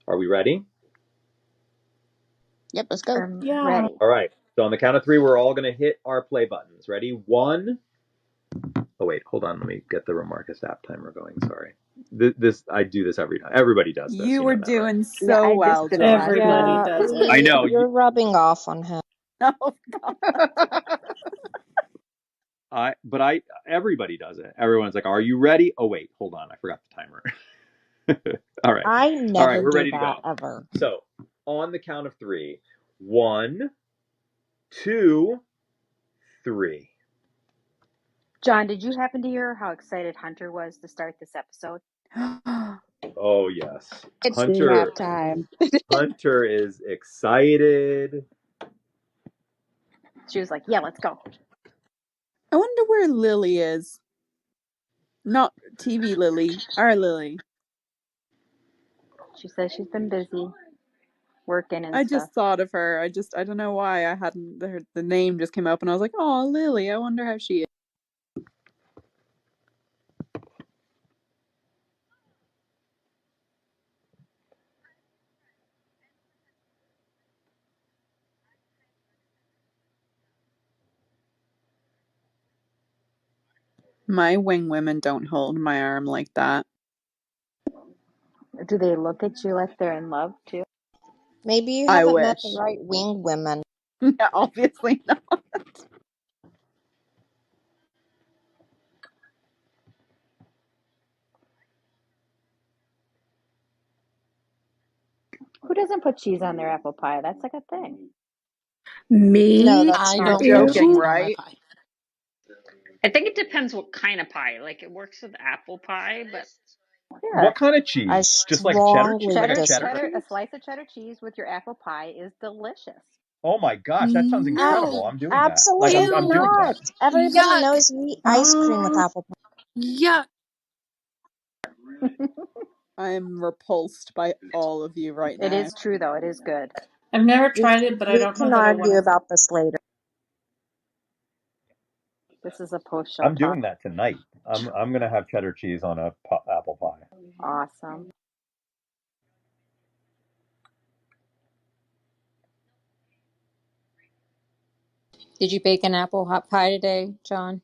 Are we ready? Yep, let's go. Yeah. Ready. All right. So on the count of three, we're all going to hit our play buttons. Ready? One. Oh wait, hold on. Let me get the Remarkist app timer going. Sorry. This I do this every time. Everybody does this. You You were know that, right? doing Yeah, so I just well, did it last John. Everybody night. Yeah, does it. I know. you're rubbing off on him. Oh, But everybody does it. Everyone's like, "Are you ready?" Oh wait, hold on. I forgot the timer. All right. I All right, never we're do ready to that go. ever. So, on the count of three. One, two, three. John, did you happen to hear how excited Hunter was to start this episode? Oh yes. It's Hunter nap time. Hunter is excited. She was like, yeah, let's go. I wonder where Lily is. Not TV Lily, our Lily. She says she's been busy working and I stuff. just thought of her. I don't know why I hadn't. The name just came up, and I was like, "Oh, Lily. I wonder how she is." My wing women don't hold my arm like that. Do they look at you like they're in love too? Maybe you I haven't met the wish. right wing women. Yeah, obviously not. Who doesn't put cheese on their apple pie? That's like a thing. No, Me that's I not don't true. joking, too. On my right? pie. I think it depends what kind of pie. Like it works with apple pie, but Yeah. What kind of I cheese? Just like cheddar cheese, strongly like a Cheddar, cheddar cheddar, disagree. a cheese? slice of cheddar cheese with your apple pie is delicious. Oh my gosh, that sounds incredible. No. I'm doing that. Like Absolutely I'm doing Ew. not. that. Everybody Yuck. knows you eat ice cream with apple pie. Yuck. I am repulsed by all of you right It now. is true though. It is good. I've never tried it, but I We don't know can that I want argue to. about this later. This is a post-show I'm talk. doing that tonight. I'm gonna have cheddar cheese on a apple pie. Awesome. Did you bake an apple hot pie today, John?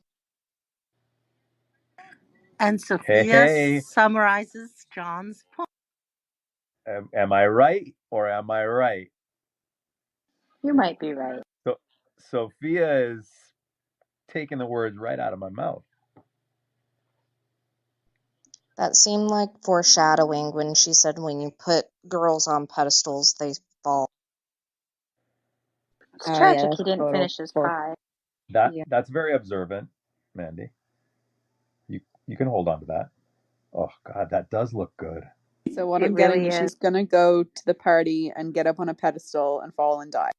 And Hey, Sophia hey, summarizes John's point. am I right or am I right? You might be right. So Sophia is taking the words right out of my mouth. That seemed like foreshadowing when she said when you put girls on pedestals, they fall. It's Oh yeah, tragic he that's didn't total finish his for pie. yeah. That's very observant, Mandy. You can hold on to that. Oh God, that does look good. So what It I'm getting really is is. she's gonna go to the party and get up on a pedestal and fall and die.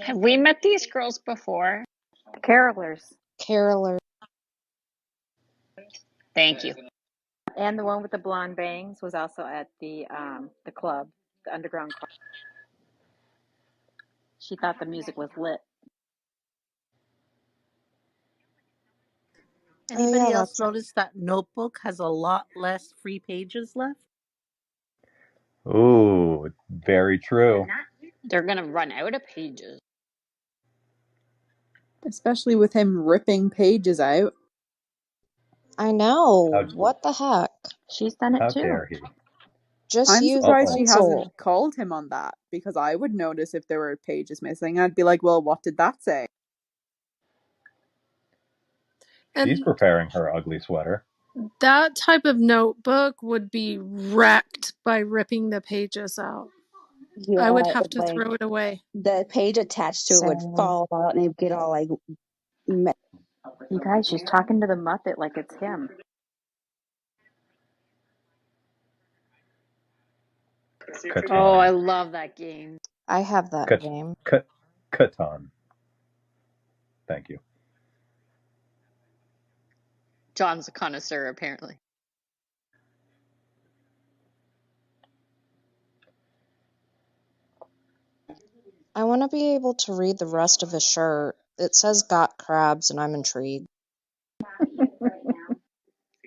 have we met these girls before? Carolers. Caroler. Thank you. And the one with the blonde bangs was also at the club, the underground club. She thought the music was lit. Oh Anybody yeah, else that's right. notice that Notebook has a lot less free pages left? Ooh, very true. They're gonna run out of pages. Especially with him ripping pages out. I know. How, What the heck? She's done it how too. dare he? Just I'm use a surprised she pencil. hasn't called him on that, because I would notice if there were pages missing. I'd be like, well, what did that say? She's And preparing her ugly sweater. that type of notebook would be wrecked by ripping the pages out. I would Yeah, have it's to like throw it away. the page attached to it would Same. fall out and it'd get all like You guys, she's talking to the Muppet like it's him. Oh, I Catan. love that game. I have that Cat, game. Catan. Thank you. John's a connoisseur, apparently. I want to be able to read the rest of his shirt. It says got crabs, and I'm intrigued.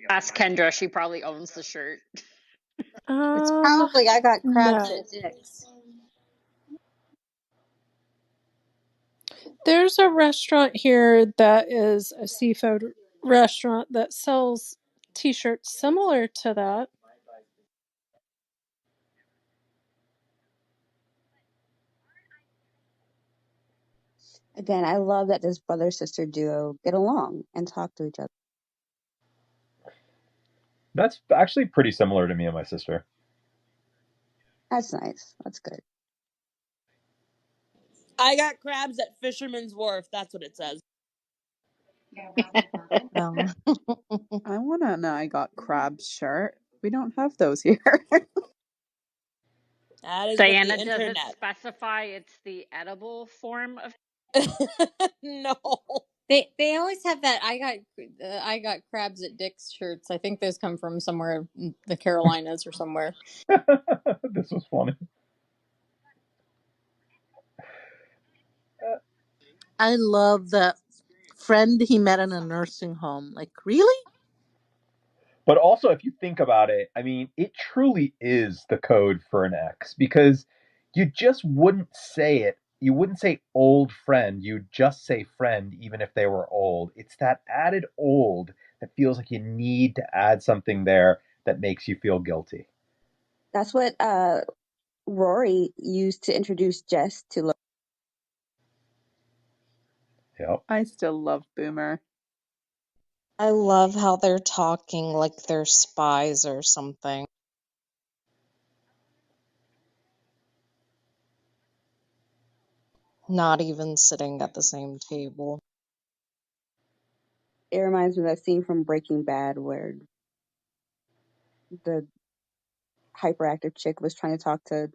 Ask Kendra, she probably owns the shirt. It's Um, probably I got crabs no. at Dick's. There's a restaurant here that is a seafood restaurant that sells t-shirts similar to that. Again, I love that this brother sister duo get along and talk to each other. That's actually pretty similar to me and my sister. That's nice. That's good. I got crabs at Fisherman's Wharf. That's what it says. Um, I want an I got crabs shirt. We don't have those here. That is what the Diana, does it internet. specify it's the edible form of? No. They always have that I got crabs at Dick's shirts. I think those come from somewhere in the Carolinas or somewhere. This was funny. I love the friend he met in a nursing home. Like, really? But also, if you think about it, I mean, it truly is the code for an ex because you just wouldn't say it. You wouldn't say old friend. You'd just say friend, even if they were old. It's that added old that feels like you need to add something there that makes you feel guilty. That's what Rory used to introduce Jess to. Yep. I still love Boomer. I love how they're talking like they're spies or something. Not even sitting at the same table. It reminds me of that scene from Breaking Bad where the hyperactive chick was trying to talk to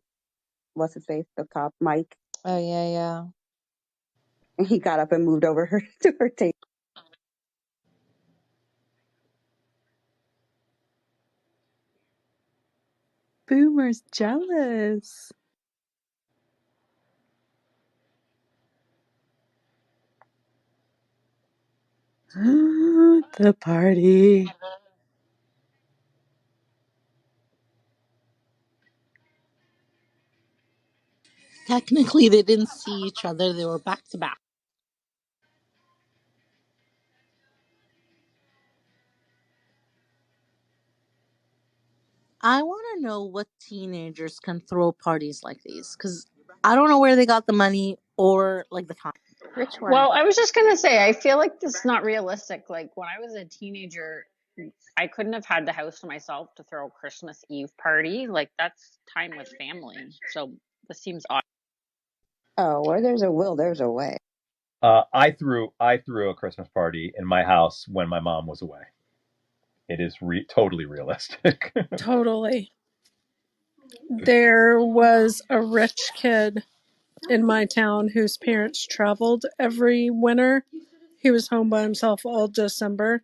what's his face, the cop Mike, Oh, yeah, yeah. and he got up and moved over her to her table. Boomer's jealous. The party. Technically, they didn't see each other. They were back to back. I want to know what teenagers can throw parties like these because I don't know where they got the money or like the time. Which one? Well, I was just gonna say, I feel like this is not realistic. Like when I was a teenager, I couldn't have had the house to myself to throw a Christmas Eve party. Like that's time with family. So this seems odd. Oh, where there's a will, there's a way. I threw a Christmas party in my house when my mom was away. It is totally realistic. Totally. There was a rich kid in my town whose parents traveled every winter. He was home by himself all December.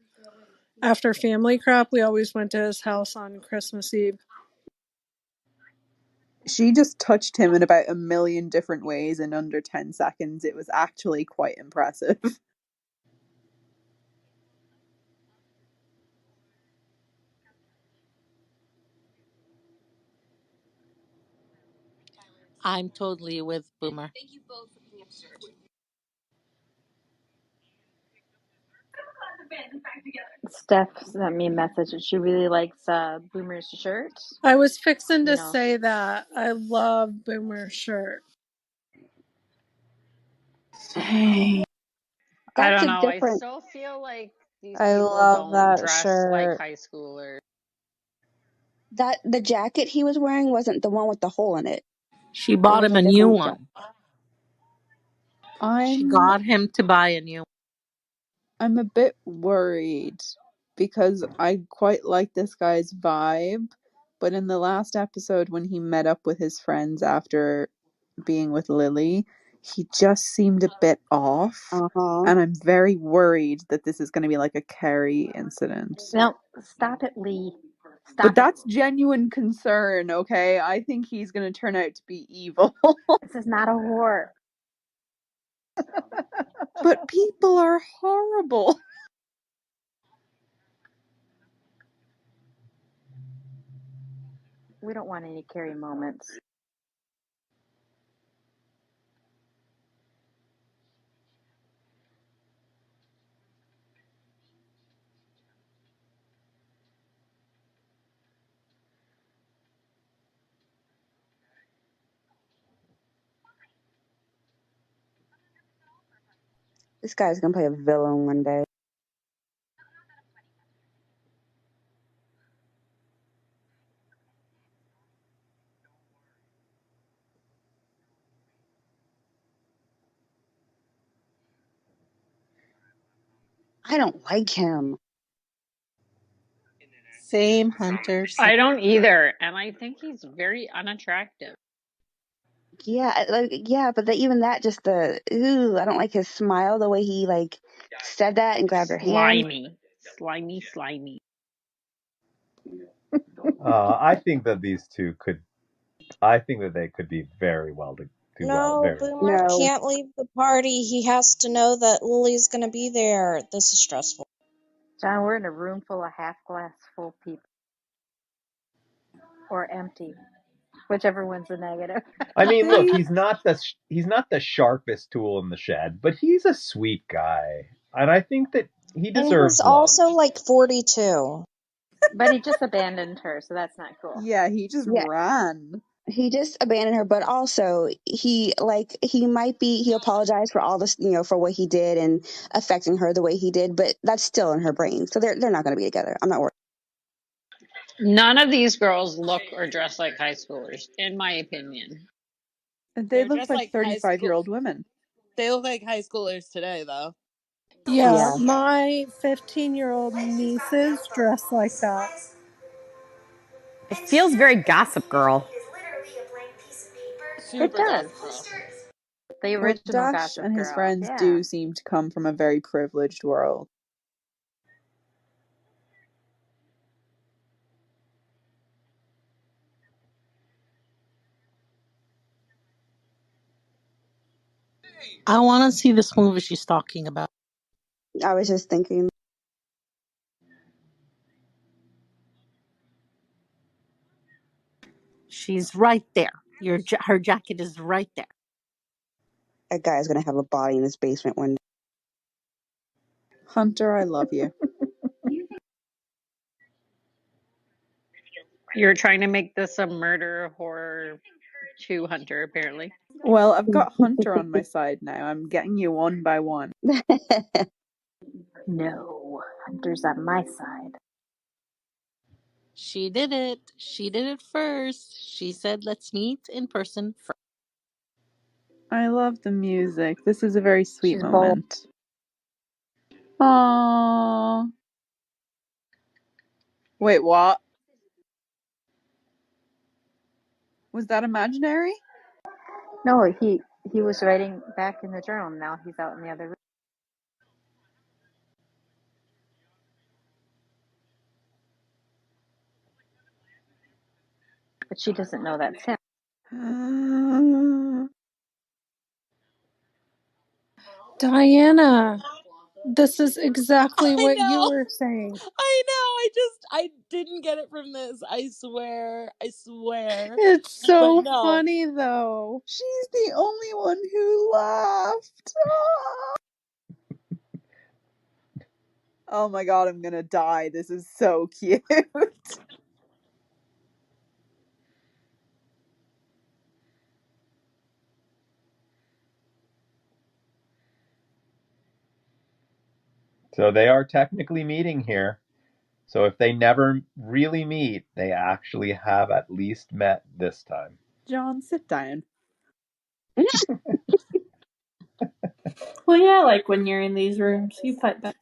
After family crap, we always went to his house on Christmas Eve. She just touched him in about a million different ways in under 10 seconds. It was actually quite impressive. I'm totally with Boomer. Steph sent me a message that she really likes Boomer's shirt. I was fixing You to know, say that. I love Boomer's shirt. Same. I That's don't a know. I different. still feel like these I people love don't that dress like shirt. high schoolers. That the jacket he was wearing wasn't the one with the hole in it. She It bought was him a a new different jacket. one. She I'm got him to buy a new. I'm a bit worried because I quite like this guy's vibe, But in the last episode, when he met up with his friends after being with Lily, he just seemed a bit off. Uh-huh. And I'm very worried that this is going to be like a Carrie incident. No, stop it, Lee. But Stop it. that's genuine concern, okay? I think he's going to turn out to be evil. This is not a whore. But people are horrible. We don't want any Carrie moments. This guy's gonna play a villain one day. I don't like him. Same, Hunter. Same. I don't either, and I think he's very unattractive. Yeah, but even that, just I don't like his smile, the way he like said that and grabbed her hand. Slimy. Slimy, slimy. I think that these two could. I think that they could be very well to do well, No, very well Boomer together. No, can't leave the party. He has to know that Lily's going to be there. This is stressful. John, we're in a room full of half glass full people. Or empty. Whichever one's the negative. I mean, look, They, he's not the sharpest tool in the shed, but he's a sweet guy, and I think that he And he's deserves love. also like 42. But he just abandoned her, so that's not cool. yeah, he just yeah, ran. he just abandoned her, but also he apologized for all this, for what he did and affecting her the way he did, but that's still in her brain, so they're not going to be together. I'm not worried. None of these girls look or dress like high schoolers, in my opinion. And they They're look just like like high 35-year-old school. old women. They look like high schoolers today, though. Yeah, Yeah, my 15-year-old nieces dress like that. It feels very Gossip Girl. It Super does. Gossip Girl. The Well, original Dash Gossip and his Girl. friends Yeah. do seem to come from a very privileged world. I want to see this movie she's talking about. I was just thinking. She's right there. Her jacket is right there. That guy's going to have a body in his basement one day. Hunter, I love you. You're trying to make this a murder horror 2 Hunter, apparently. Well, I've got Hunter on my side now. I'm getting you one by one. No. Hunter's on my side. She did it. She did it first. She said, let's meet in person first. I love the music. This is a very sweet She's bold. moment. Aww. Wait, what? Was that imaginary? No, he was writing back in the journal. Now he's out in the other room. But she doesn't know that's him. Diana, this is exactly I what you know. were saying. I know. I didn't get it from this. I swear. I swear. It's But so no. funny, though. She's the only one who laughed. Oh my god, I'm gonna die. This is so cute. So they are technically meeting here. So if they never really meet, they actually have at least met this time. John, sit down. Well, yeah, like when you're in these rooms, you fight back.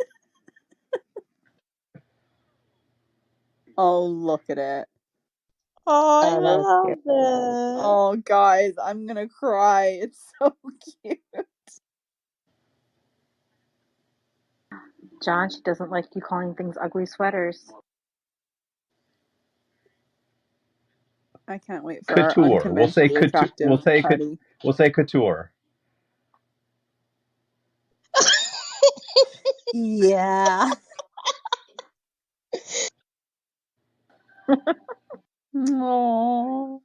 Oh, look at it. Oh, I Oh, that was love cute. it. Oh, guys, I'm gonna cry. It's so cute. John, she doesn't like you calling things ugly sweaters. I can't wait for our Couture. unconventionally attractive Patty. We'll say couture. Yeah. Oh,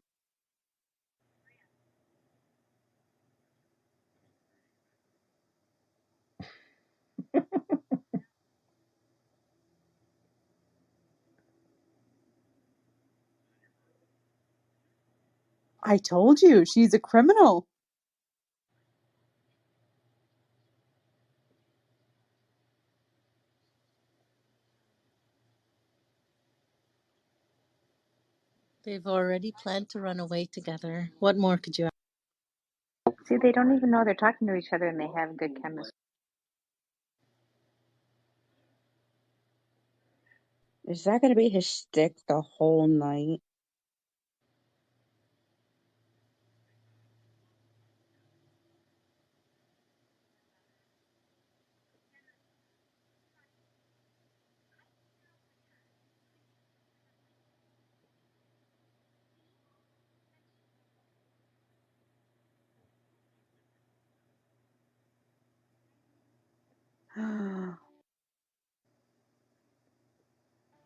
I told you, she's a criminal. They've already planned to run away together. What more could you ask? See, they don't even know they're talking to each other and they have good chemistry. Is that going to be his stick the whole night?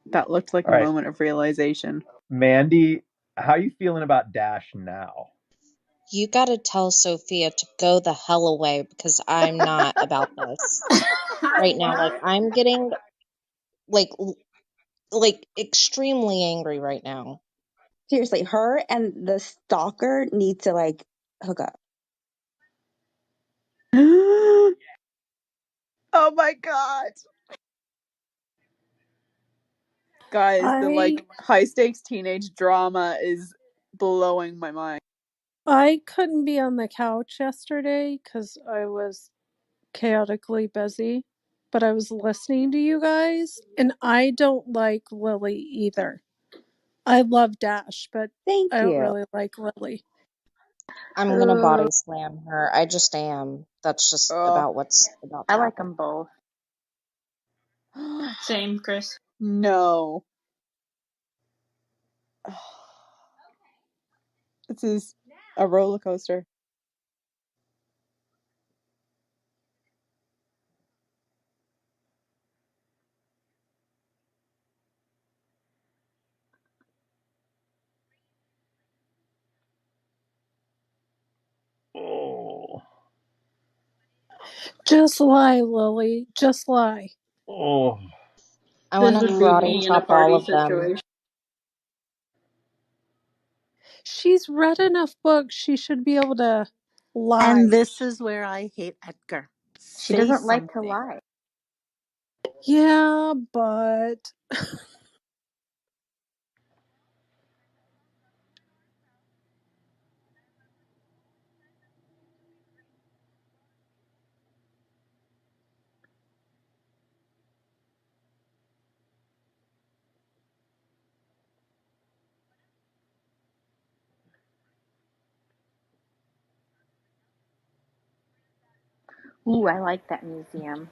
That looked like All a right, moment of realization. Mandy, how you feeling about Dash now? You gotta tell Sophia to go the hell away because I'm not about this right now. Like, What? I'm getting like extremely angry right now. Seriously, her and the stalker need to like hook up. Oh my god. Guys, the I like high stakes teenage drama is blowing my mind. I couldn't be on the couch yesterday because I was chaotically busy, but I was listening to you guys, and I don't like Lily either. I love Dash, but Thank I don't you. really like Lily. I'm gonna body slam her. I just am. That's just Oh. about what's about to I like happen. them both. Same, Chris. No. This is a roller coaster. Oh, Just lie, Lily. Just lie. oh. I want This to would be karate me in a chop all party of them. situation. She's read enough books. She should be able to And lie. this is where I hate Edgar. She Say doesn't like to something. lie. Yeah, but Ooh, I like that museum.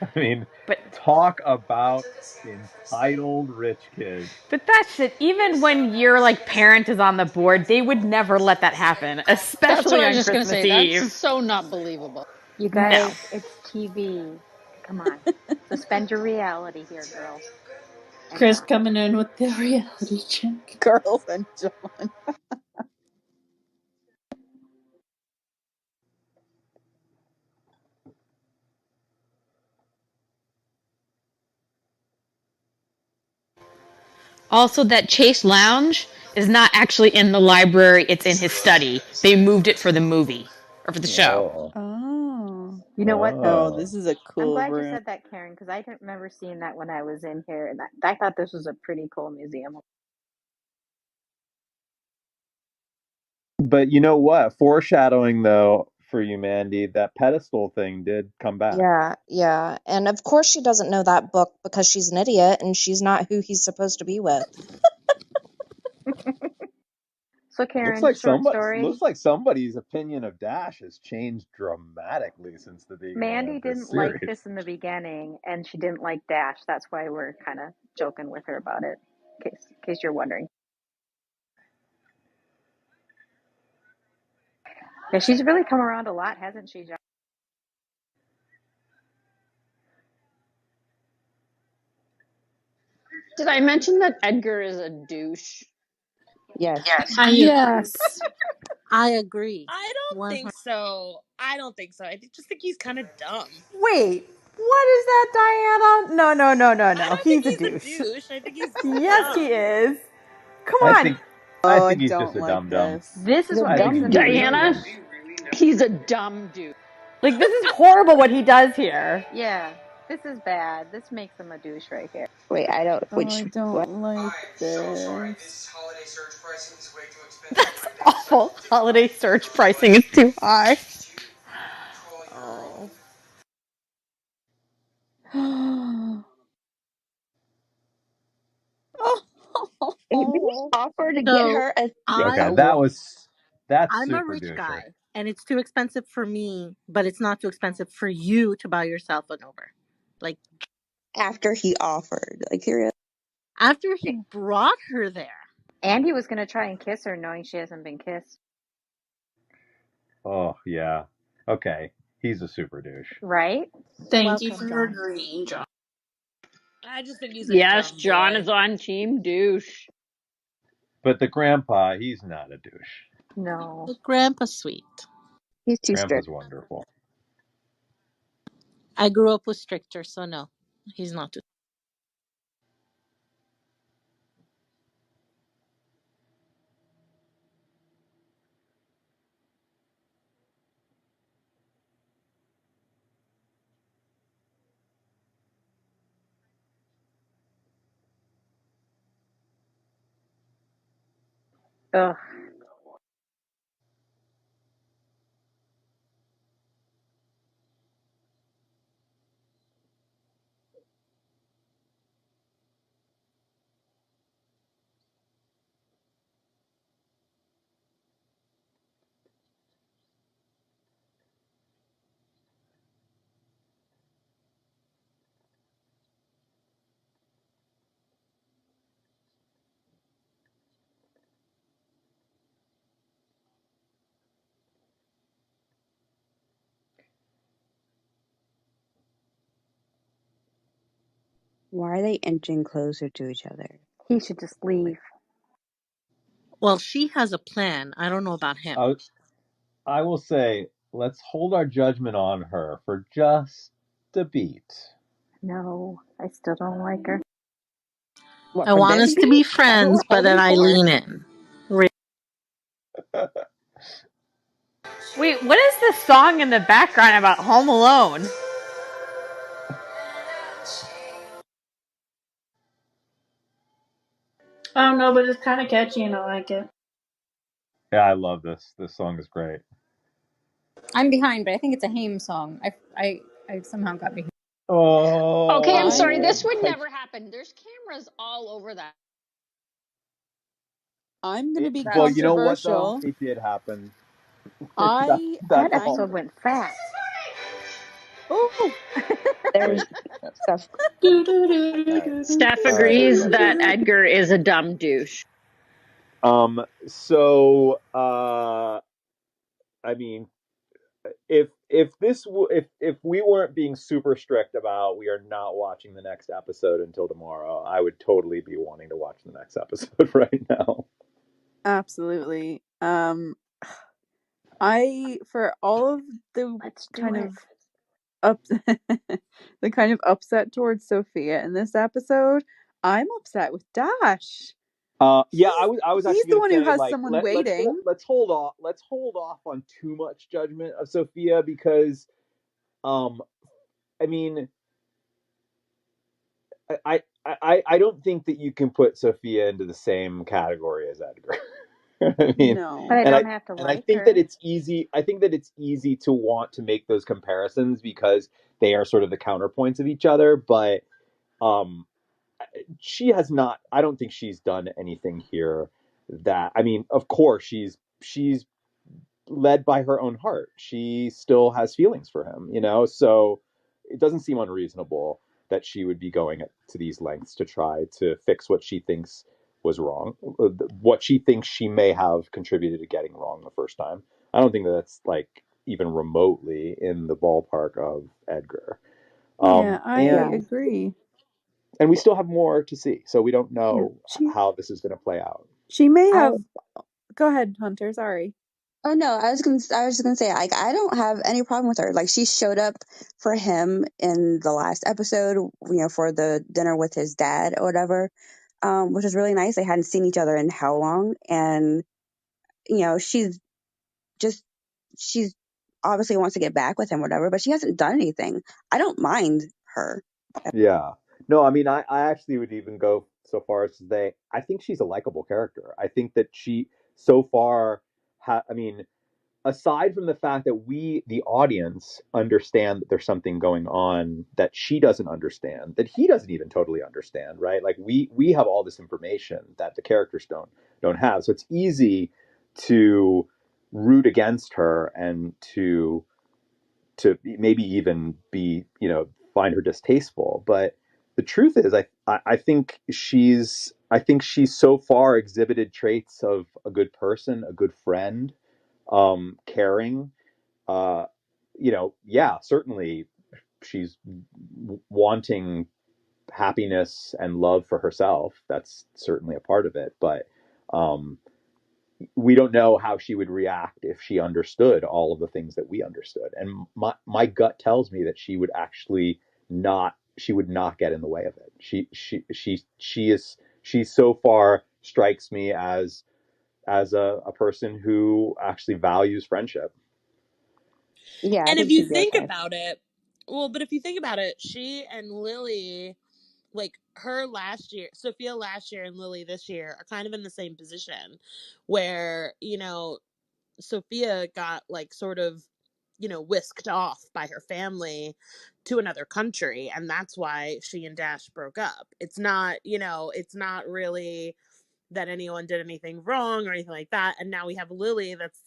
I mean, But talk about entitled rich kids. but that's it. Even when your like parent is on the board, they would never let that happen, That's what especially I was on just gonna Christmas say. That's Eve. so not believable. You No. guys, it's TV. Come on. Suspend your reality here, girls and Chris John. coming in with the reality check. Girls and John. Also, that Chase Lounge is not actually in the library, it's in his study. They moved it for the movie or for the show. Oh, Oh. You know what Oh, though? oh. this is a I'm cool glad you room. said that, Karen, because I didn't remember seeing that when I was in here, and I thought this was a pretty cool museum. But you know what? Foreshadowing though for you, Mandy, that pedestal thing did come back. Yeah, yeah. And of course she doesn't know that book because she's an idiot and she's not who he's supposed to be with. So Karen, short story. Looks like somebody's opinion of Dash has changed dramatically since the beginning Mandy of this didn't like series. this in the beginning, and she didn't like Dash. That's why we're kind of joking with her about it, in case you're wondering. Yeah, she's really come around a lot, hasn't she, John? Did I mention that Edgar is a douche? Yes. I agree. Yes. I agree. I don't think so. I don't think so. Just think he's kind of dumb. Wait, what is that, Diana? No, no, no, no, I no. don't think He's a he's a douche. douche. I think he's just Yes, he dumb. is. Come I on. think I Oh, I think he's just don't a like dum dum. this. This is The what I think makes he's dumb him a really dude. a Diana, dum. douche. he's a dumb dude. Like, this is horrible what he does here. Yeah, this is bad. This makes him a douche right here. Wait, I don't. Oh, I Which what? don't like this. That's awful. Holiday search pricing is too high. Oh. Did he Oh. offer to get So her a? Okay, I Oh, that's I'm a super rich douchey. guy and it's too expensive for me, but it's not too expensive for you to buy yourself an Uber. Like after he offered, like seriously. after he brought her there. And he was going to try and kiss her knowing she hasn't been kissed. Oh yeah. Okay, he's a super douche. Right? Thank you Welcome, for John. agreeing, John. I just think he's a Yes, dumb John boy. is on team douche. But the grandpa, he's not a douche. No. But Grandpa's sweet. He's too strict. Grandpa's wonderful. I grew up with stricter, so no, he's not too. Ugh. Why are they inching closer to each other? He should just leave. Well, she has a plan. I don't know about him. I will say, let's hold our judgment on her for just a beat. No, I still don't like her. What I for want this us to be beat? That's what we're friends, but then holding I for. lean in. Wait, what is this song in the background about Home Alone? I don't know, but it's kind of catchy and I like it. Yeah, I love this. This song is great. I'm behind, but I think it's a Haim song. I somehow got behind. Okay, I'm sorry. Oh, This would never happen. There's cameras all over that. I'm gonna be well, you know what though? controversial. It did happen. I That That's all. episode went fast. oh There's Wait. stuff. Do, do, do, All do, right. do, do, Steph All right. agrees do, that do. Edgar is a dumb douche. So, I mean, if we weren't being super strict about we are not watching the next episode until tomorrow, I would totally be wanting to watch the next episode right now. absolutely. I for all of the Let's do kind it. of up the kind of upset towards Sophia in this episode, I'm upset with Dash. Yeah, He's I was he's actually the gonna one who say has like someone waiting. let's hold off on too much judgment of Sophia because um I mean I don't think that you can put Sophia into the same category as Edgar. I mean, But No. I and don't have to I like think that her. it's easy. I think that it's easy to want to make those comparisons because they are sort of the counterpoints of each other. But um, she has not. I don't think she's done anything here that, I mean, of course she's led by her own heart. She still has feelings for him, you know? So it doesn't seem unreasonable that she would be going to these lengths to try to fix what she thinks was wrong, what she thinks she may have contributed to getting wrong the first time. I don't think that that's like even remotely in the ballpark of Edgar. Yeah, I And Yeah. agree. we still have more to see, so we don't Yeah. know how this is going to play out. She may I have. Go ahead, Hunter. Sorry. Oh no, I was just gonna say, like, I don't have any problem with her. Like, she showed up for him in the last episode, for the dinner with his dad or whatever, which was really nice. They hadn't seen each other in how long, and she's just she's obviously wants to get back with him, whatever. But she hasn't done anything. I don't mind her. Yeah. No, I mean, I actually would even go so far as to say I think she's a likable character. I think that she so far, I mean, aside from the fact that we, the audience, understand that there's something going on that she doesn't understand, that he doesn't even totally understand, right? Like we have all this information that the characters don't have, so it's easy to root against her and to maybe even be, find her distasteful. But the truth is, I think she's so far exhibited traits of a good person, a good friend, caring. Uh, yeah, certainly she's wanting happiness and love for herself. That's certainly a part of it. But um, we don't know how she would react if she understood all of the things that we understood. And my gut tells me that she would not get in the way of it. She so far strikes me as a person who actually values friendship. Yeah, I And if think you she'd be think okay. about it, well, but if you think about it, she and Lily, like her last year, Sophia last year and Lily this year are kind of in the same position where, Sophia got like sort of, whisked off by her family to another country. And that's why she and Dash broke up. It's not really that anyone did anything wrong or anything like that. And now we have Lily that's,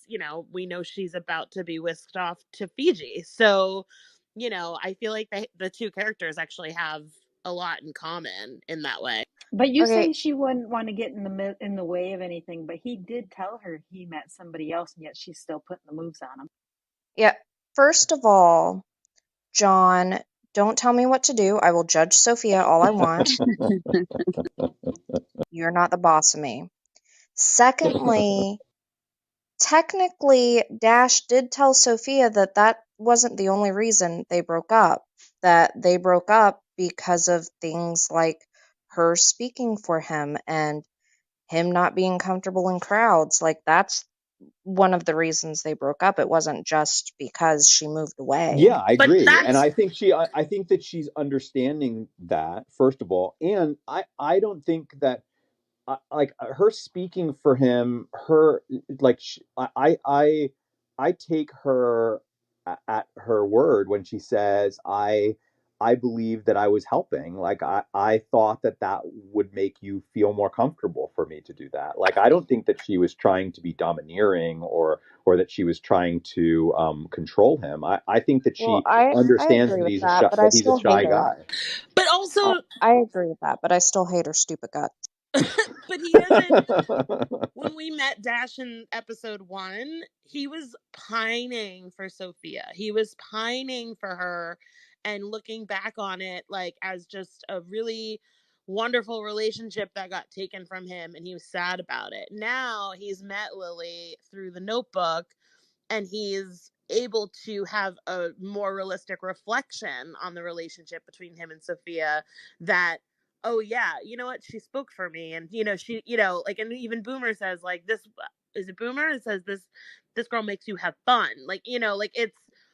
we know she's about to be whisked off to Fiji. So, I feel like the two characters actually have a lot in common in that way. But you Okay. say she wouldn't want to get in the way of anything, but he did tell her he met somebody else, and yet she's still putting the moves on him. Yeah. First of all, John, don't tell me what to do. I will judge Sophia all I want. You're not the boss of me. Secondly, technically, Dash did tell Sophia that that wasn't the only reason they broke up. That they broke up because of things like her speaking for him and him not being comfortable in crowds. Like, that's one of the reasons they broke up. It wasn't just because she moved away. Yeah, I But agree, and that's I think that she's understanding that, first of all, and I don't think that like her speaking for him, her like I take her at her word when she says I believe that I was helping. Like I thought that that would make you feel more comfortable for me to do that. Like I don't think that she was trying to be domineering or that she was trying to control him. I think that Well, she I understands agree with that, but I that he's a still shy hate her. guy. but also I agree with that, but I still hate her stupid guts. but he doesn't. When we met Dash in episode 1, he was pining for Sophia. He was pining for her and looking back on it like as just a really wonderful relationship that got taken from him, and he was sad about it. Now he's met Lily through the Notebook, and he's able to have a more realistic reflection on the relationship between him and Sophia, that oh yeah, you know what, she spoke for me, and she, like, and even Boomer says like this, is it Boomer, it says this girl makes you have fun, like, like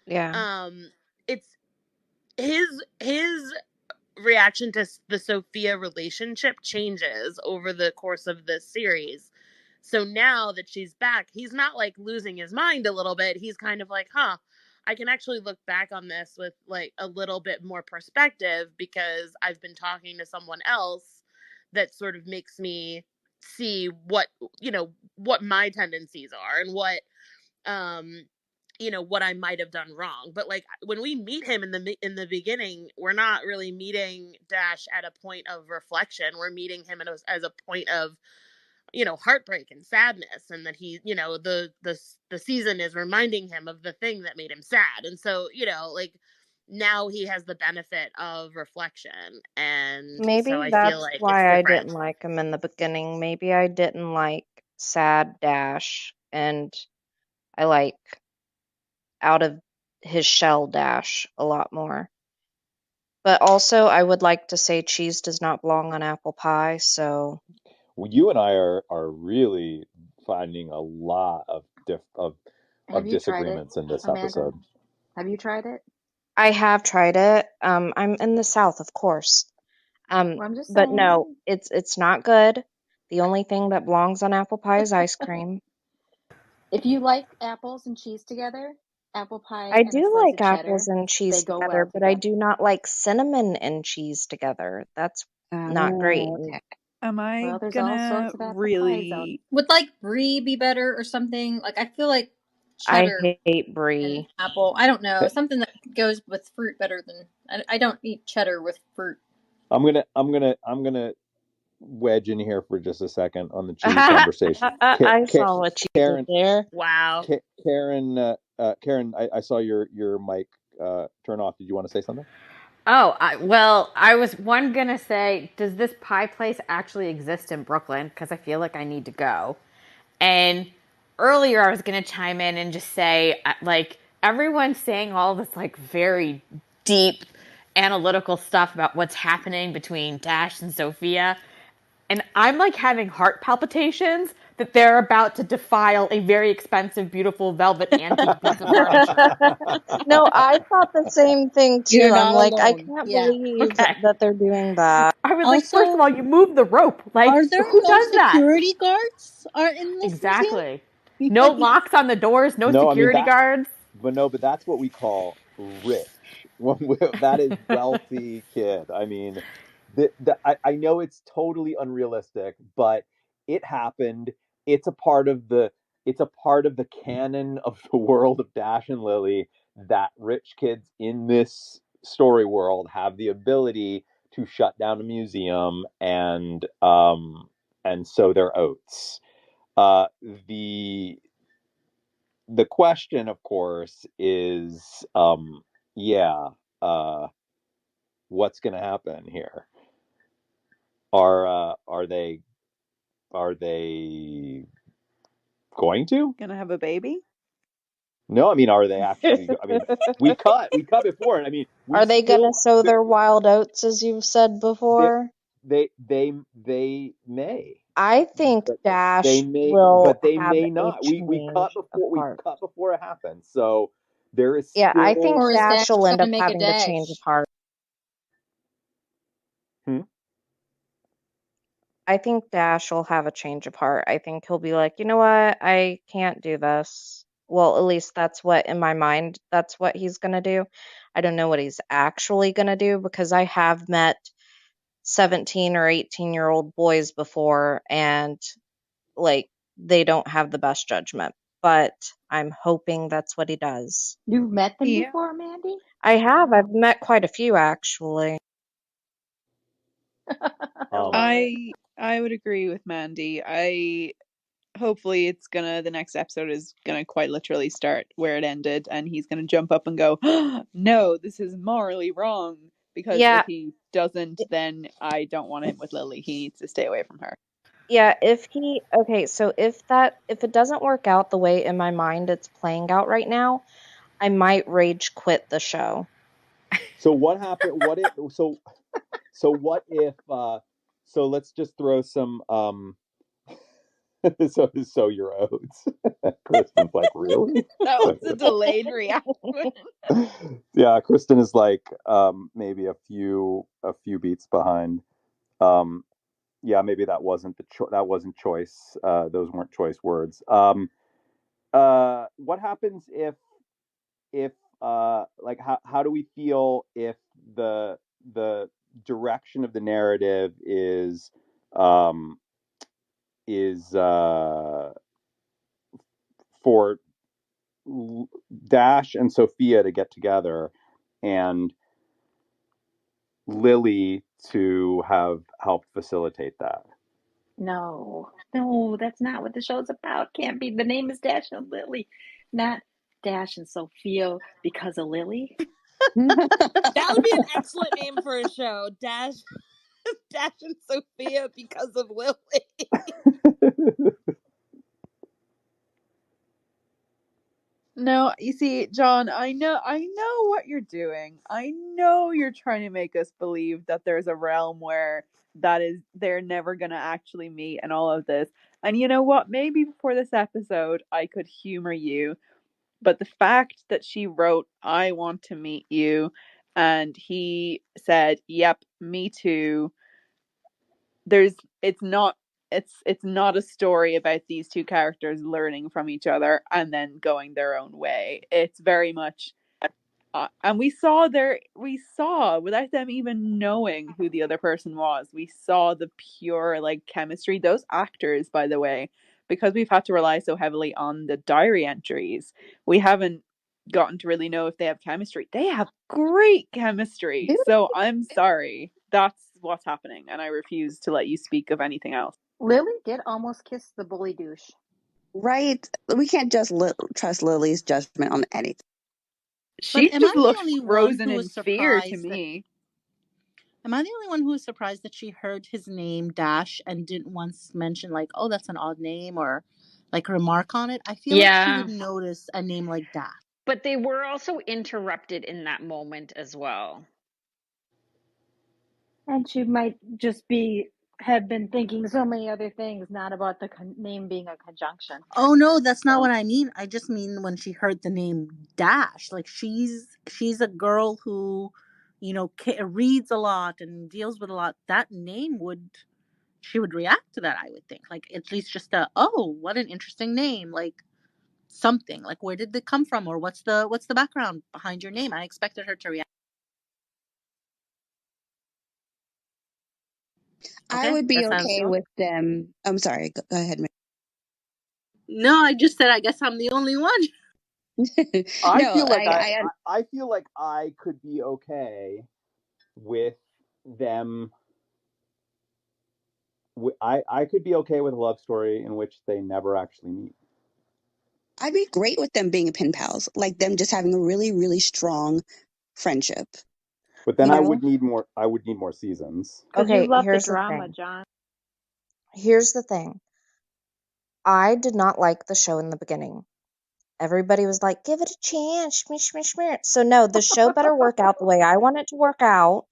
Yeah. it's his reaction to the Sophia relationship changes over the course of this series. So now that she's back, he's not like losing his mind a little bit. He's kind of like, huh, I can actually look back on this with like a little bit more perspective because I've been talking to someone else that sort of makes me see what what my tendencies are and what what I might have done wrong. But like when we meet him in the beginning, we're not really meeting Dash at a point of reflection. We're meeting him as a point of heartbreak and sadness, and that he the season is reminding him of the thing that made him sad. And so like now he has the benefit of reflection, and so Maybe I feel that's like it's why I different. didn't like him in the beginning. Maybe I didn't like sad Dash, and I like out of his shell Dash a lot more. But also, I would like to say cheese does not belong on apple pie, so Well, you and I are really finding a lot of Have you tried it, disagreements in this Amanda? episode. Have you tried it? I have tried it. I'm in the South, of course. Well, I'm just But no, saying. it's not good. The only thing that belongs on apple pie is ice cream. If you like apples and cheese together, apple pie I and a do slice like of apples cheddar, and they cheese go together, well but I together. do not like cinnamon and cheese together. That's not great. Oh, okay. Am I Well, there's all gonna sorts of apple pies out. really Would like brie be better or something? Like I feel like I cheddar hate and brie. apple. I don't know, something that goes with fruit better than I don't eat cheddar with fruit. I'm gonna wedge in here for just a second on the cheese conversation. I saw what you did Karen, there. Wow. Karen, I saw your mic turn off. Did you want to say something? Oh, well, I was gonna say, does this pie place actually exist in Brooklyn? Because I feel like I need to go. And earlier, I was gonna chime in and just say, like, everyone's saying all this like very deep analytical stuff about what's happening between Dash and Sophia, and I'm like having heart palpitations that they're about to defile a very expensive, beautiful velvet antique piece of furniture. No, I thought the same thing too. You're I'm not like, I alone. can't Yeah. believe Okay. that they're doing that. I was like, first of Also, all, you move the rope. Like, are there who no does that? security guards are in this museum? Exactly. No locks on the doors, no No, I mean security that, guards. but no, but that's what we call rich. That is wealthy kid. I mean, I know it's totally unrealistic, but it happened. It's a part of the it's a part of the canon of the world of Dash and Lily that rich kids in this story world have the ability to shut down a museum and sow their oats. Uh, the the question, of course, is, yeah, uh, what's going to happen here? Are they going to? gonna have a baby? No, I mean, are they actually? I mean, we cut before, and I mean, we Are they gonna still sow their wild oats, as you've said they before? they may, I think but Dash will but they have may a not. We cut change of before we heart. cut before it happens, so there is Yeah, I still. think Or is Dash Dash will end trying up to make a having the change of dash? heart. Hmm? I think Dash will have a change of heart. I think he'll be like, you know what? I can't do this. Well, at least that's what in my mind, that's what he's gonna do. I don't know what he's actually gonna do because I have met 17 or 18-year-old boys before and like they don't have the best judgment. But I'm hoping that's what he does. You've met them Yeah. before, Mandy? I have. I've met quite a few actually. I Um, love it. I would agree with Mandy. I hopefully it's gonna the next episode is gonna quite literally start where it ended and he's gonna jump up and go, no, this is morally wrong. Because if Yeah, he doesn't, then I don't want him with Lily. He needs to stay away from her. yeah, okay, so if it doesn't work out the way in my mind it's playing out right now, I might rage quit the show. so what happened? What if? So what if? So let's just throw some. So your oats. Kristen's like, really? That So was a delayed reaction. yeah, Kristen is like maybe a few beats behind. Um, yeah, maybe that wasn't choice. Those weren't choice words. What happens if like how do we feel if the direction of the narrative is um is for Dash and Sophia to get together and Lily to have helped facilitate that. No, that's not what the show's about. Can't be. The name is Dash and Lily, not Dash and Sophia because of Lily. That would be an excellent name for a show. Dash and Sophia because of Lily. No, you see, John, I know what you're doing. I know you're trying to make us believe that there's a realm where they're never gonna actually meet and all of this. And you know what? Maybe before this episode I could humor you, but the fact that she wrote, "I want to meet you," and he said, "Yep, me too." It's not a story about these two characters learning from each other and then going their own way. It's very much and we saw without them even knowing who the other person was, we saw the pure like chemistry. Those actors, by the way, because we've had to rely so heavily on the diary entries, we haven't gotten to really know if they have chemistry. They have great chemistry. So I'm sorry. That's what's happening, and I refuse to let you speak of anything else. Lily did almost kiss the bully douche. Right? We can't just trust Lily's judgment on anything. She am I just the looked only one frozen who in was fear to surprised that? me. Am I the only one who was surprised that she heard his name Dash and didn't once mention like, oh, that's an odd name or like remark on it? I feel like she Yeah. would notice a name like Dash. But they were also interrupted in that moment as well. And she might just have been thinking so many other things, not about the name being a conjunction. Oh no, that's not So what I mean. I just mean when she heard the name Dash, like she's a girl who, reads a lot and deals with a lot. That name she would react to that. I would think like at least just oh, what an interesting name, like something like where did it come from or what's the background behind your name. I expected her to react. I Okay, would be that sounds. okay with them. I'm sorry. Go ahead. No, I just said I guess I'm the only one. I No, feel like I feel like I could be okay with them. I could be okay with a love story in which they never actually meet. I'd be great with them being pen pals, like them just having a really, really strong friendship. But then You I know? would need more. I would need more seasons. because you Okay, love the drama, John. Here's the thing. I did not like the show in the beginning. Everybody was like, give it a chance, shmish, shmish, shmish. So no, the show better work out the way I want it to work out,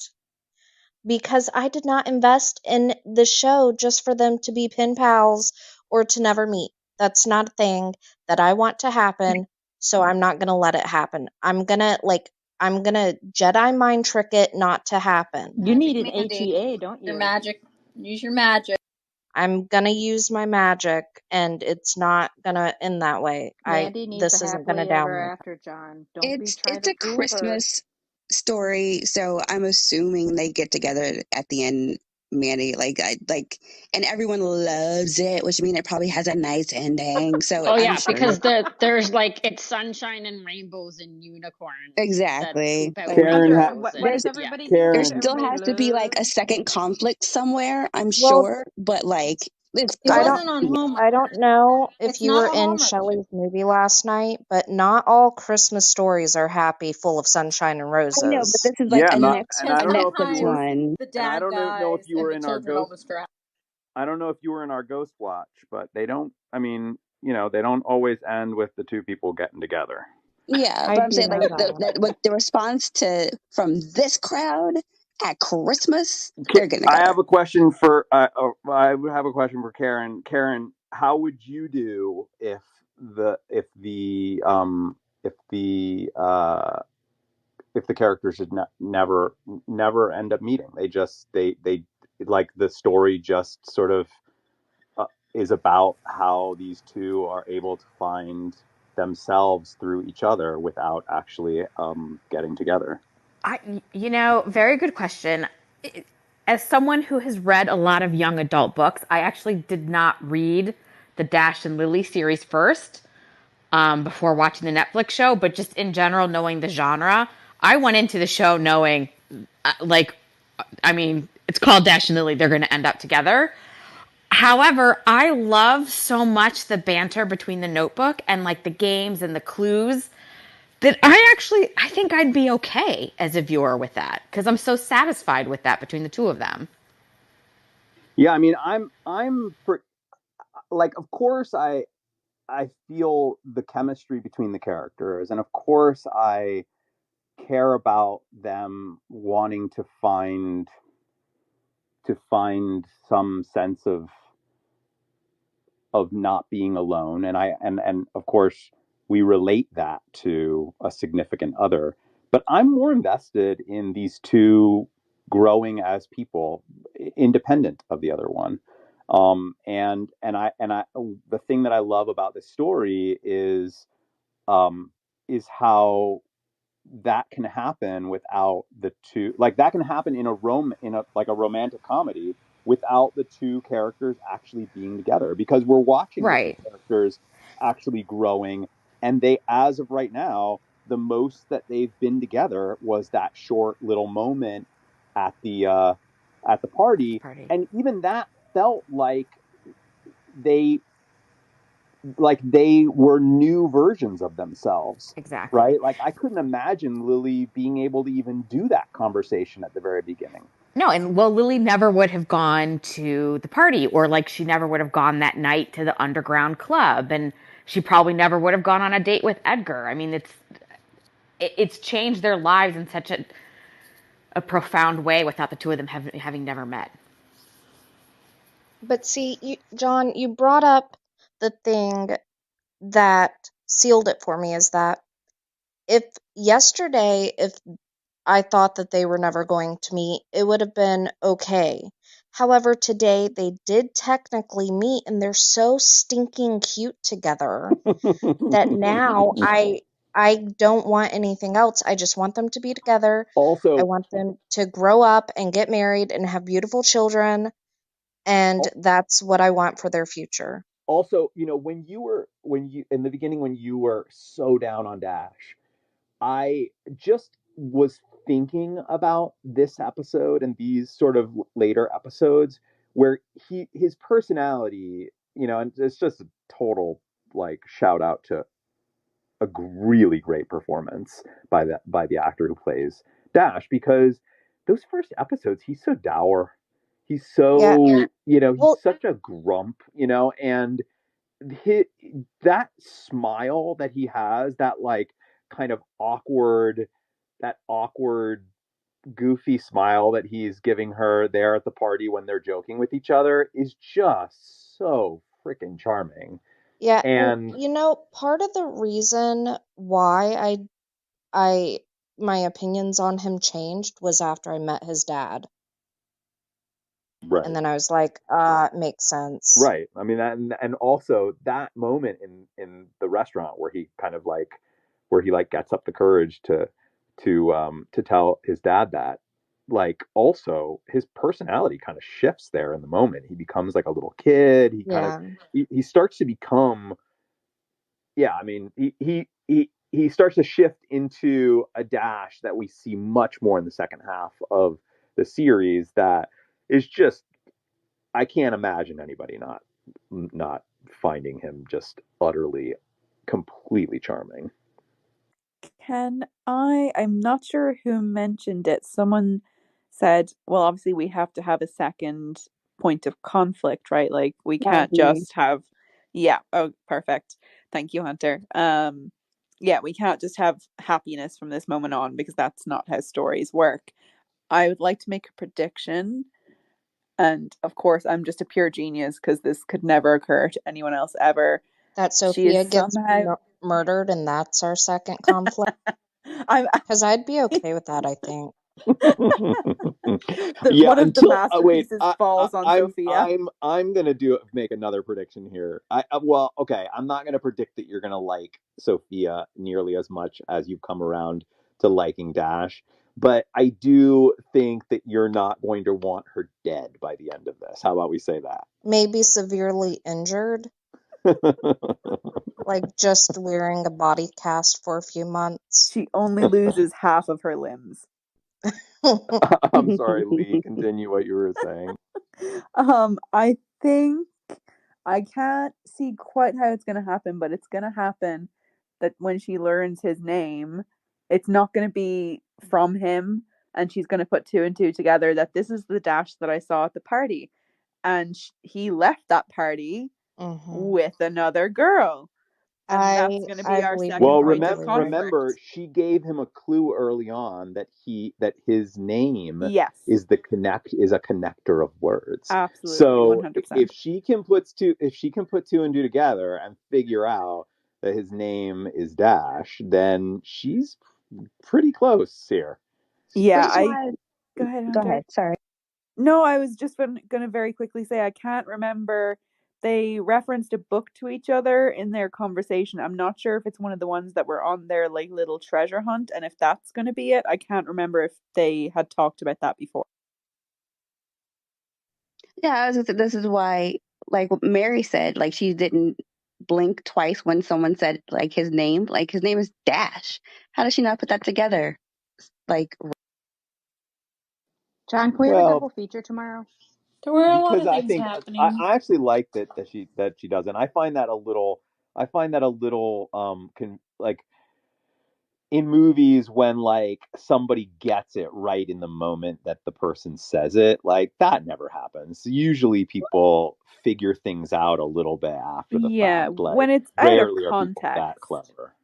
because I did not invest in the show just for them to be pen pals or to never meet. That's not a thing that I want to happen, so I'm not gonna let it happen. I'm gonna Jedi mind trick it not to happen. You Magic needed Mandy. HEA, don't Your you? magic. Use your magic. I'm gonna use my magic, and it's not gonna end that way. Mandy needs a This isn't gonna happily ever download. after, John. Don't be trying It's to a fool her. Christmas story, so I'm assuming they get together at the end, Manny. And everyone loves it, which means it probably has a nice ending. So Oh I'm yeah, sure. because there's like it's sunshine and rainbows and unicorns that Exactly. poop out Like Karen, rainbows What and does there's yeah. everybody do? there Karen, still Everybody has to be like a loves second conflict somewhere, I'm Well, sure, but like it's It I gotta don't wasn't on be. Hallmark. I don't know if It's you not were a in Hallmark show. Shelley's movie last night, but not all Christmas stories are happy, full of sunshine and I know, but roses. this is like yeah, a not, next and Because I a don't know if you next were, sometimes one. the and I dad don't know if dies you and were the in our children ghost. almost drown. I don't know if you were in our ghost watch, but they don't. I mean, they don't always end with the two people getting together. Yeah, I but I'm do saying like know that. what the response to from this crowd at Christmas, they're getting I together. have a question for. I would have a question for Karen. Karen, how would you do if the characters should never end up meeting? They like the story just sort of is about how these two are able to find themselves through each other without actually getting together. Very good question. as someone who has read a lot of young adult books, I actually did not read the Dash and Lily series first before watching the Netflix show, but just in general, knowing the genre, I went into the show knowing, I mean, it's called Dash and Lily, they're going to end up together. However, I love so much the banter between the notebook and like the games and the clues that I think I'd be okay as a viewer with that because I'm so satisfied with that between the two of them. Yeah, I mean, like, of course, I feel the chemistry between the characters, and of course, I care about them wanting to find some sense of not being alone, and of course we relate that to a significant other. But I'm more invested in these two growing as people, independent of the other one. And I the thing that I love about this story um, is how that can happen without the two, like that can happen in a romantic comedy without the two characters actually being together, because we're watching the two Right. characters actually growing, and they, as of right now, the most that they've been together was that short little moment at the At the party, party. and even that felt they like they were new versions of themselves, Exactly. right? Like I couldn't imagine Lily being able to even do that conversation at the very beginning. No, and well, Lily never would have gone to the party, or like she never would have gone that night to the underground club, and she probably never would have gone on a date with Edgar. I mean, it's changed their lives in such a profound way without the two of them having never met. But see, John, you brought up the thing that sealed it for me is that if I thought that they were never going to meet, it would have been okay. However, today they did technically meet and they're so stinking cute together that now I don't want anything else. I just want them to be together. I Also, want them to grow up and get married and have beautiful children, and that's what I want for their future. when you in the beginning, when you were so down on Dash, I just was thinking about this episode and these sort of later episodes where his personality, and it's just a total like shout out to a really great performance by the actor who plays Dash, because those first episodes he's so dour. He's Yeah. so, he's Well, such a grump, and his, that smile that he has, that like kind of awkward goofy smile that he's giving her there at the party when they're joking with each other, is just so freaking charming. yeah, And part of the reason why I my opinions on him changed was after I met his dad. And right. then I was like, it makes sense. Right. I mean, and also that moment in the restaurant where he kind of like, where he like gets up the courage to tell his dad that, like, also his personality kind of shifts there in the moment. He becomes like a little kid. He kind of Yeah. he starts to become, yeah, I mean, he starts to shift into a Dash that we see much more in the second half of the series, that is just, I can't imagine anybody not finding him just utterly, completely charming. I'm not sure who mentioned it. Someone said, well, obviously we have to have a second point of conflict, right? Like we can't Maggie. just have, yeah, oh, perfect. Thank you, Hunter. Yeah, we can't just have happiness from this moment on because that's not how stories work. I would like to make a prediction. And of course, I'm just a pure genius because this could never occur to anyone else ever. That She is Sophia gets somehow. murdered and that's our second conflict. I'm Because I'd be okay with that, I think. Yeah, one of the until wait, masterpieces falls on Sophia. I'm gonna make another prediction here. Well, okay, I'm not gonna predict that you're gonna like Sophia nearly as much as you've come around to liking Dash, But I do think that you're not going to want her dead by the end of this. How about we say that? Maybe severely injured, like just wearing a body cast for a few months. She only loses half of her limbs. I'm sorry, Lee. Continue what you were saying. I think I can't see quite how it's gonna happen, but it's gonna happen that when she learns his name, it's not gonna be from him, and she's gonna put two and two together that this is the Dash that I saw at the party, and he left that party Hmm. with another girl, and I that's gonna I be our believe second you're Well, point of probably right. remember, conflict. she gave him a clue early on that his name Yes, is a connector of words. absolutely, So 100%. if she can put two and two together and figure out that his name is Dash, then she's pretty close here. Yeah, Which is I why, go ahead, go Hunter. ahead, sorry. No, I was just going to very quickly say I can't remember. They referenced a book to each other in their conversation. I'm not sure if it's one of the ones that were on their like little treasure hunt, and if that's going to be it. I can't remember if they had talked about that before. Yeah, this is why, like what Mary said, like she didn't blink twice when someone said like his name. Like his name is Dash. How does she not put that together? Like, John, can we have a Well, double feature tomorrow? There were a lot because of I things think happening. I actually like that she doesn't. I find that a little like in movies when like somebody gets it right in the moment that the person says it, like that never happens. Usually people figure things out a little bit after the Yeah, fact. when Like it's out of rarely are people that context. clever.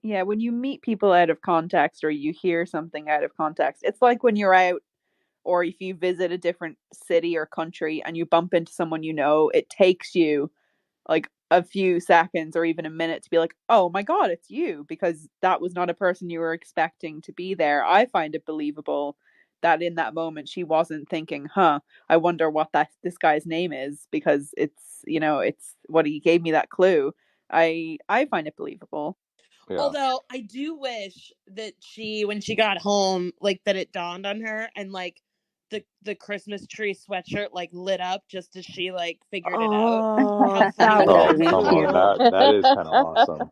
Yeah, when you meet people out of context or you hear something out of context, it's like when you're out or if you visit a different city or country and you bump into someone you know, it takes you like a few seconds or even a minute to be like, oh my God, it's you, because that was not a person you were expecting to be there. I find it believable that in that moment she wasn't thinking, I wonder what this guy's name is, because it's what he gave me that clue. I find it believable. Yeah. Although I do wish that when she got home, like that it dawned on her and like the Christmas tree sweatshirt like lit up just as she like figured it out. How Oh, funny that would would have Oh, that been come be? on. cute. That is kind of awesome.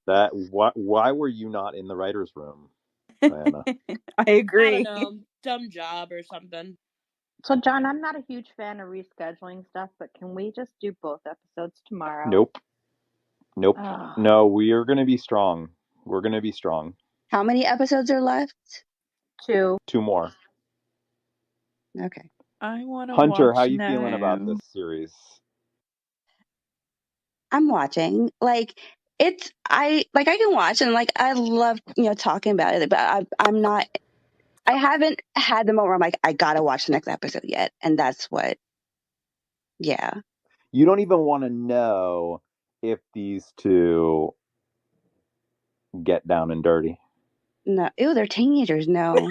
That why were you not in the writer's room, Diana? I I don't agree. know, dumb job or something. So, John, I'm not a huge fan of rescheduling stuff, but can we just do both episodes tomorrow? Nope. Nope. Oh, No, we are going to be strong. We're going to be strong. how many episodes are left? two. Two more. Okay. I want to Hunter, how watch you feeling about now. this series? I'm watching. Like I can watch and like I love talking about it, but I'm not. I haven't had the moment where I'm like I gotta watch the next episode yet, and that's what. Yeah. You don't even want to know if these two get down and dirty. No. Ew, they're teenagers. No,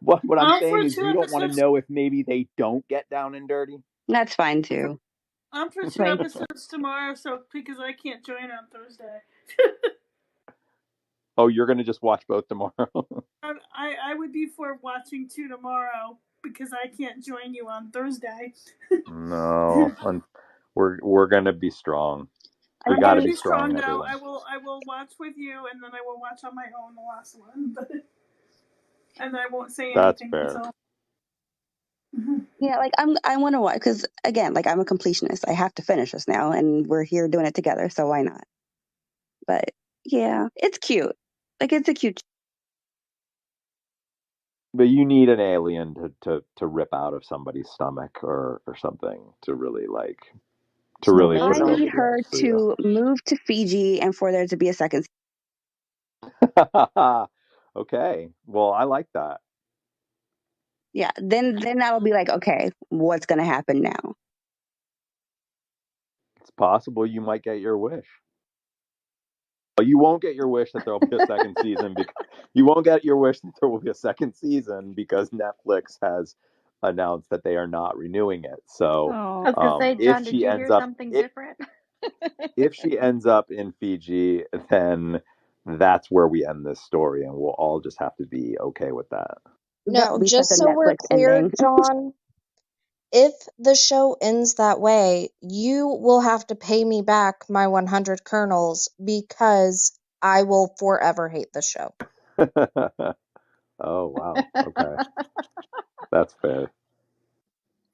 What I'm I'm saying for is two you don't want to episodes. know if maybe they don't get down and dirty. that's fine too. I'm for two Like, episodes tomorrow, so because I can't join on Thursday. Oh, you're going to just watch both tomorrow? I would be for watching two tomorrow because I can't join you on Thursday. No. We're going to be strong. We I'm got gonna to be be strong, strong though. everyone. I will watch with you, and then I will watch on my own the last one, but and I won't say That's anything fair. until. yeah, like I want to watch because again, like I'm a completionist. I have to finish this now, and we're here doing it together, so why not? But yeah, it's cute. Like it's a cute. But you need an alien to rip out of somebody's stomach or something to really So put I it over need maybe the her edge for you. to move to Fiji and for there to be a second. Okay. Well, I like that. Yeah, then that'll be like, okay, what's gonna happen now? It's possible you might get your wish. You won't get your wish that there will be a second season because you won't get your wish that there will be a second season because Netflix has announced that they are not renewing it. So, I was Oh, gonna say, if John, did she you ends hear up something different? if she ends up in Fiji, then that's where we end this story, and we'll all just have to be okay with that. No, That would be such just a so we're Netflix clear, ending. John, if the show ends that way, you will have to pay me back my 100 kernels because I will forever hate the show. Oh, wow. Okay. That's fair.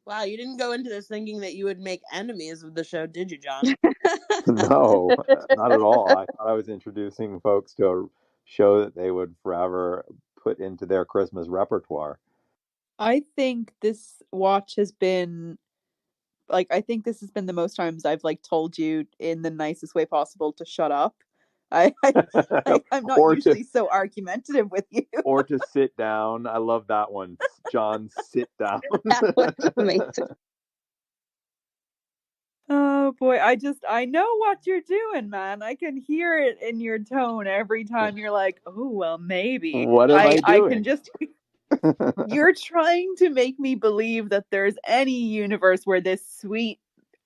Wow, you didn't go into this thinking that you would make enemies of the show, did you, John? No, not at all. I thought I was introducing folks to a show that they would forever put into their Christmas repertoire. I think this watch has been like, I think this has been the most times I've like told you in the nicest way possible to shut up. I'm not Or usually so argumentative with you. or to sit down. I love that one. John, sit down. That was amazing. Oh boy, I know what you're doing, man. I can hear it in your tone every time you're like, "Oh, well, maybe." What am I I can doing? just you're trying to make me believe that there's any universe where this sweet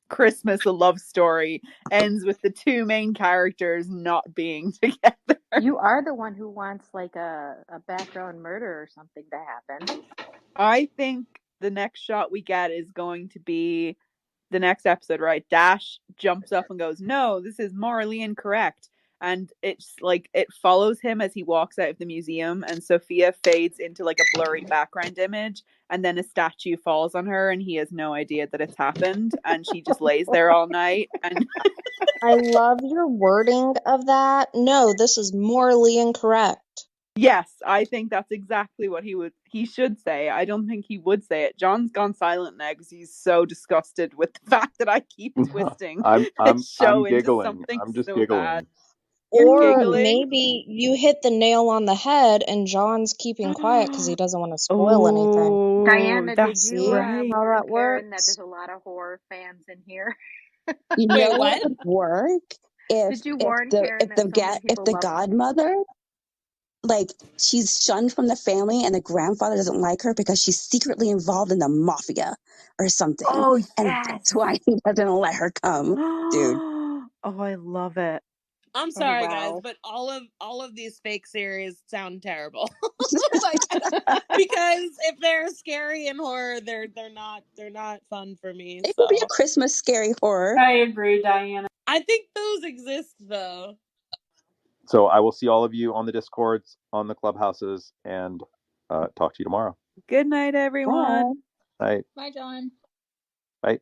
Christmas love story ends with the two main characters not being together. You are the one who wants like a background murder or something to happen. I think the next shot we get is going to be the next episode, right? Dash jumps up and goes, "No, this is morally incorrect." And it's like it follows him as he walks out of the museum, and Sophia fades into like a blurry background image, and then a statue falls on her, and he has no idea that it's happened, and she just lays there all night. And I love your wording of that. No, this is morally incorrect. yes, I think that's exactly what he should say. I don't think he would say it. John's gone silent now because he's so disgusted with the fact that I keep twisting this I'm show into giggling. something I'm just so bad. giggling. You're Or giggling. maybe you hit the nail on the head and John's keeping quiet because he doesn't want to spoil anything. Oh, Diana, did that's See you right. how warn that Karen that works? there's a lot of horror fans in here? You Wait, know what what? would work if Did you warn the Karen that so many if people the love her? godmother, like, she's shunned from the family and the grandfather doesn't like her because she's secretly involved in the mafia or something, Oh, and yes. that's why he doesn't let her come, dude. Oh, I love it. I'm Oh sorry, guys, wow. but all of these fake series sound terrible. Like, because if they're scary and horror, they're not fun for me. It would be a So Christmas scary horror. I agree, Diana. I think those exist though. So I will see all of you on the Discords, on the clubhouses, and talk to you tomorrow. Good night, Bye. everyone. Bye. Bye, John. Bye.